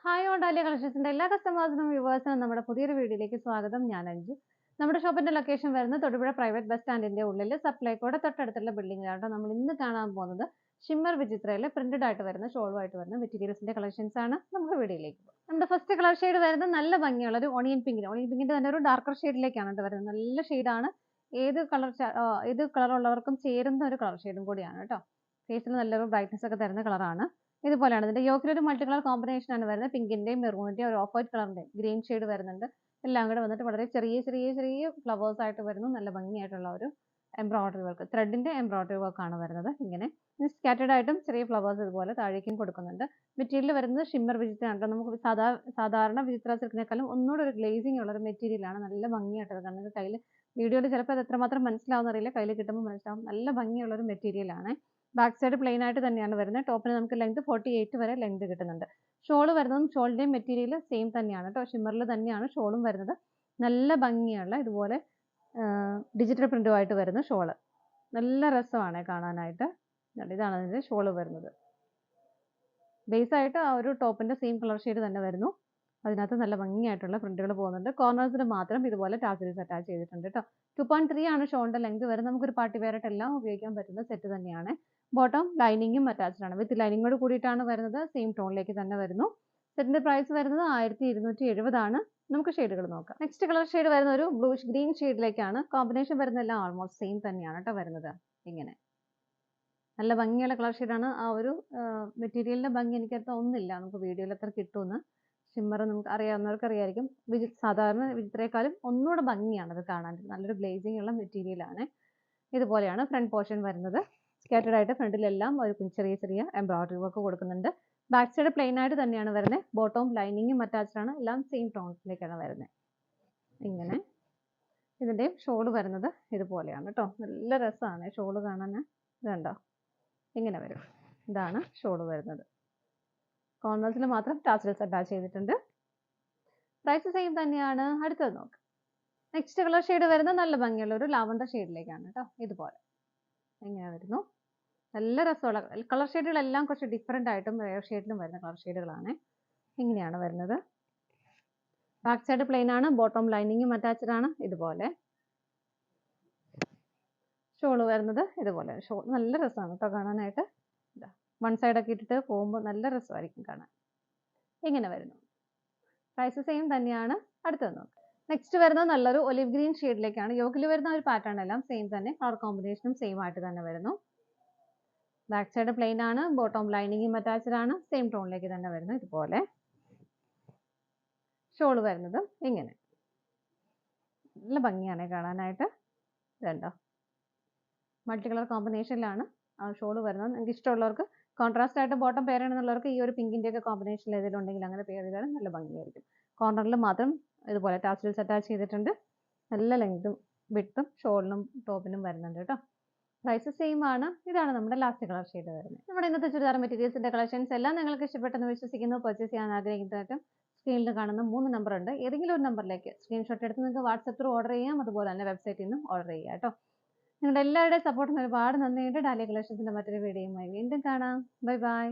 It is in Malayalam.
ഹായ് ഓൺ ഡാലിയ കളക്ഷൻസിന്റെ എല്ലാ കസ്റ്റമേഴ്സിനും വ്യൂവേഴ്സിനും നമ്മുടെ പുതിയൊരു വീഡിയോയിലേക്ക് സ്വാഗതം. ഞാൻ അഞ്ജു. നമ്മുടെ ഷോപ്പിന്റെ ലൊക്കേഷൻ വരുന്നത് തൊടുപുഴ പ്രൈവറ്റ് ബസ് സ്റ്റാൻഡിന്റെ ഉള്ളിൽ സപ്ലൈകോടെ തൊട്ടടുത്തുള്ള ബിൽഡിംഗിലാണ്. നമ്മൾ ഇന്ന് കാണാൻ പോകുന്നത് ഷിമ്മർ വിചിത്രയിൽ പ്രിന്റഡ് ആയിട്ട് വരുന്ന ഷോളുമായിട്ട് വരുന്ന മെറ്റീരിയൽസിന്റെ കളക്ഷൻസ് ആണ്. നമുക്ക് വീഡിയോയിലേക്ക് പോകാം. നമ്മുടെ ഫസ്റ്റ് കളർ ഷെയ്ഡ് വരുന്നത് നല്ല ഭംഗിയുള്ള ഒരു ഓണിയൻ പിങ്കിന്റെ തന്നെ ഒരു ഡാർക്കർ ഷെയ്ഡിലേക്കാണ് വരുന്നത്. നല്ല ഷെയ്ഡാണ്. ഏത് കളർ ഉള്ളവർക്കും ചേരുന്ന ഒരു കളർ ഷെയ്ഡും കൂടിയാണ് കേട്ടോ. ഫേസിൽ നല്ലൊരു ബ്രൈറ്റ്നസ് ഒക്കെ തരുന്ന കളറാണ്. ഇതുപോലെയാണ് ഇതിന്റെ യോക്കിൽ ഒരു മൾട്ടി കളർ കോമ്പിനേഷൻ ആണ് വരുന്നത്. പിങ്കിന്റെയും മെറൂണിന്റെയും ഒരു ഓഫ് വൈറ്റ് കളറിന്റെയും ഗ്രീൻ ഷെയ്ഡ് വരുന്നുണ്ട്. എല്ലാം കൂടെ വന്നിട്ട് വളരെ ചെറിയ ഫ്ലവേഴ്സ് ആയിട്ട് വരുന്നു. നല്ല ഭംഗിയായിട്ടുള്ള ഒരു എംബ്രോയിഡറി വർക്ക്, ത്രെഡിന്റെ എംബ്രോയിഡറി വർക്ക് ആണ് വരുന്നത്. ഇങ്ങനെ സ്കാറ്റേഡ് ആയിട്ടും ചെറിയ ഫ്ലവേഴ്സ് ഇതുപോലെ താഴേക്കും കൊടുക്കുന്നുണ്ട്. മെറ്റീരിയൽ വരുന്നത് ഷിമ്മർ വിചിത്രമാണ്. നമുക്ക് സാധാരണ വിചിത്ര സിൽക്കിനേക്കാളും ഒന്നുകൂടെ ഒരു ഗ്ലേസിംഗ് ഉള്ള ഒരു മെറ്റീരിയൽ ആണ്. നല്ല ഭംഗിയായിട്ടത് കാരണം കയ്യിൽ വീഡിയോയിൽ ചിലപ്പോൾ അത് എത്രമാത്രം മനസ്സിലാവുന്നറിയില്ല, കയ്യിൽ കിട്ടുമ്പോൾ മനസ്സിലാവും. നല്ല ഭംഗിയുള്ള ഒരു മെറ്റീരിയൽ ആണ്. ബാക്ക് സൈഡ് പ്ലെയിൻ ആയിട്ട് തന്നെയാണ് വരുന്നത്. ടോപ്പിന് നമുക്ക് ലെങ്ത് 48 വരെ ലെങ്ത് കിട്ടുന്നുണ്ട്. ഷോള് വരുന്നതും ഷോളിന്റെയും മെറ്റീരിയൽ സെയിം തന്നെയാണ് കേട്ടോ. ഷിമ്മറിൽ തന്നെയാണ് ഷോളും വരുന്നത്. നല്ല ഭംഗിയുള്ള ഇതുപോലെ ഡിജിറ്റൽ പ്രിന്റുമായിട്ട് വരുന്ന ഷോള്. നല്ല രസമാണ് കാണാനായിട്ട്. ഇതാണ് അതിന്റെ ഷോള് വരുന്നത്. ബേസ് ആയിട്ട് ആ ഒരു ടോപ്പിന്റെ സെയിം കളർ ഷെയ്ഡ് തന്നെ വരുന്നു. അതിനകത്ത് നല്ല ഭംഗിയായിട്ടുള്ള പ്രിന്റുകൾ പോകുന്നുണ്ട്. കോർണേഴ്സിൽ മാത്രം ഇതുപോലെ ടാസൽസ് അറ്റാച്ച് ചെയ്തിട്ടുണ്ട് കേട്ടോ. 2.3 ആണ് ഷോളിന്റെ ലെങ്ത് വരുന്നത്. നമുക്കൊരു പാർട്ടി വെയർ ആയിട്ട് എല്ലാം ഉപയോഗിക്കാൻ പറ്റുന്ന സെറ്റ് തന്നെയാണ്. ബോട്ടം ലൈനിങ്ങും അറ്റാച്ച്ഡ് ആണ്. വിത്ത് ലൈനിങ്ങോട് കൂടിയിട്ടാണ് വരുന്നത്. സെയിം ടോണിലേക്ക് തന്നെ വരുന്നു. സെറ്റിന്റെ പ്രൈസ് വരുന്നത് 1270 ആണ്. നമുക്ക് ഷെയ്ഡുകൾ നോക്കാം. നെക്സ്റ്റ് കളർ ഷെയ്ഡ് വരുന്ന ഒരു ബ്ലൂഷ് ഗ്രീൻ ഷെയ്ഡിലേക്കാണ്. കോമ്പിനേഷൻ വരുന്നതെല്ലാം ഓൾമോസ്റ്റ് സെയിം തന്നെയാണ് കേട്ടോ വരുന്നത്. ഇങ്ങനെ നല്ല ഭംഗിയുള്ള കളർ ഷെയ്ഡാണ്. ആ ഒരു മെറ്റീരിയലിന്റെ ഭംഗി എനിക്കത്ര ഒന്നില്ല, നമുക്ക് വീഡിയോയിൽ അത്ര കിട്ടുമെന്ന്. ഷിമ്മർ നമുക്ക് അറിയാവുന്നവർക്ക് അറിയായിരിക്കും. സാധാരണ വിചിത്രയെക്കാളും ഒന്നുകൂടെ ഭംഗിയാണ് അത് കാണാൻ. നല്ലൊരു ഗ്ലേസിംഗ് ഉള്ള മെറ്റീരിയൽ ആണ്. ഇതുപോലെയാണ് ഫ്രണ്ട് പോർഷൻ വരുന്നത്. സ്കാറ്റേഡ് ആയിട്ട് ഫ്രണ്ടിലെല്ലാം ഒരു ചെറിയ എംബ്രോയിഡറി വർക്ക് കൊടുക്കുന്നുണ്ട്. ബാക്ക് സൈഡ് പ്ലെയിൻ ആയിട്ട് തന്നെയാണ് വരുന്നത്. ബോട്ടവും ലൈനിങ്ങും അറ്റാച്ച്ഡ് ആണ്. എല്ലാം സെയിം ടോണിലേക്കാണ് വരുന്നത്. ഇങ്ങനെ ഇതിന്റെ ഷോള് വരുന്നത് ഇതുപോലെയാണ് കേട്ടോ. നല്ല രസമാണ് ഷോള് കാണാൻ. ഇതുണ്ടോ, ഇങ്ങനെ വരും. ഇതാണ് ഷോള് വരുന്നത്. കോർണേഴ്സിൽ മാത്രം ടാസൽസ് അറ്റാച്ച് ചെയ്തിട്ടുണ്ട്. പ്രൈസ് സെയിം തന്നെയാണ്. അടുത്തത് നോക്കാം. നെക്സ്റ്റ് കളർ ഷെയ്ഡ് വരുന്നത് നല്ല ഭംഗിയുള്ള ഒരു ലാവണ്ടർ ഷെയ്ഡിലേക്കാണ് കേട്ടോ. ഇതുപോലെ ഇങ്ങനെ വരുന്നു. നല്ല രസമുള്ള കളർ ഷെയ്ഡുകളെല്ലാം കുറച്ച് ഡിഫറെൻ്റ് ആയിട്ടും റെയർ ഷെയ്ഡിലും വരുന്ന കളർ ഷെയ്ഡുകളാണ്. ഇങ്ങനെയാണ് വരുന്നത്. ബാക്ക് സൈഡ് പ്ലെയിൻ ആണ്. ബോട്ടം ലൈനിങ്ങും അറ്റാച്ച്ഡ് ആണ്. ഇതുപോലെ ഷോള് വരുന്നത് ഇതുപോലെ. ഷോൾ നല്ല രസമാണ് കേട്ടോ കാണാനായിട്ട്. വൺ സൈഡൊക്കെ ഇട്ടിട്ട് പോകുമ്പോൾ നല്ല രസമായിരിക്കും കാണാൻ. ഇങ്ങനെ വരുന്നു. പ്രൈസ് സെയിം തന്നെയാണ്. അടുത്തത് നോക്കാം. നെക്സ്റ്റ് വരുന്നത് നല്ലൊരു ഒലിവ് ഗ്രീൻ ഷെയ്ഡിലേക്കാണ്. യോക്കിൽ വരുന്ന ഒരു പാറ്റേൺ എല്ലാം സെയിം തന്നെ. കളർ കോമ്പിനേഷനും സെയിം ആയിട്ട് തന്നെ വരുന്നു. ബാക്ക് സൈഡ് പ്ലെയിൻ ആണ്. ബോട്ടം ലൈനിങ്ങും അറ്റാച്ച്ഡ് ആണ്. സെയിം ടോണിലേക്ക് തന്നെ വരുന്നു. ഇതുപോലെ ഷോള് വരുന്നത് ഇങ്ങനെ. നല്ല ഭംഗിയാണ് കാണാനായിട്ട്. ഇതുണ്ടോ, മൾട്ടി കളർ കോമ്പിനേഷനിലാണ് ആ ഷോള് വരുന്നത്. നിങ്ങൾക്ക് ഇഷ്ടമുള്ളവർക്ക് കോൺട്രാസ്റ്റ് ആയിട്ട് ബോട്ടം പെയർ ചെയ്യണമെന്നുള്ളവർക്ക് ഈ ഒരു പിങ്കിന്റെ ഒക്കെ കോമ്പിനേഷനിൽ ഏതെങ്കിലും ഉണ്ടെങ്കിൽ അങ്ങനെ പെയർ ചെയ്താലും നല്ല ഭംഗിയായിരിക്കും. കോർണറിൽ മാത്രം ഇതുപോലെ ടാസൽസ് അറ്റാച്ച് ചെയ്തിട്ടുണ്ട്. നല്ല ലെങ്തും വിഡ്ത്തും ഷോളിനും ടോപ്പിനും വരുന്നുണ്ട് കേട്ടോ. പ്രൈസ് സെയിം ആണ്. ഇതാണ് നമ്മുടെ ലാസ്റ്റ് കളർ ഷെയ്ഡ് വരുന്നത്. നമ്മുടെ ഇന്നത്തെ ചുരിദാർ മെറ്റീരിയൽസിന്റെ കളക്ഷൻസ് എല്ലാം നിങ്ങൾക്ക് ഇഷ്ടപ്പെട്ടെന്ന് വിശ്വസിക്കുന്നു. പർച്ചേസ് ചെയ്യാൻ ആഗ്രഹിക്കുന്നതായിട്ടും സ്ക്രീനിൽ കാണുന്ന 3 നമ്പർ ഉണ്ട്. ഏതെങ്കിലും ഒരു നമ്പറിലേക്ക് സ്ക്രീൻഷോട്ട് എടുത്ത് നിങ്ങൾക്ക് വാട്സപ്പ് ത്രൂ ഓർഡർ ചെയ്യാം. അതുപോലെ തന്നെ വെബ്സൈറ്റിൽ നിന്നും ഓർഡർ ചെയ്യാം കേട്ടോ. നിങ്ങളുടെ എല്ലാവരുടെയും സപ്പോർട്ടിന് ഒരുപാട് നന്ദിയുണ്ട്. ഡാലിയ കളക്ഷൻസിന്റെ മറ്റൊരു വീഡിയോയുമായി വീണ്ടും കാണാം. Bye bye.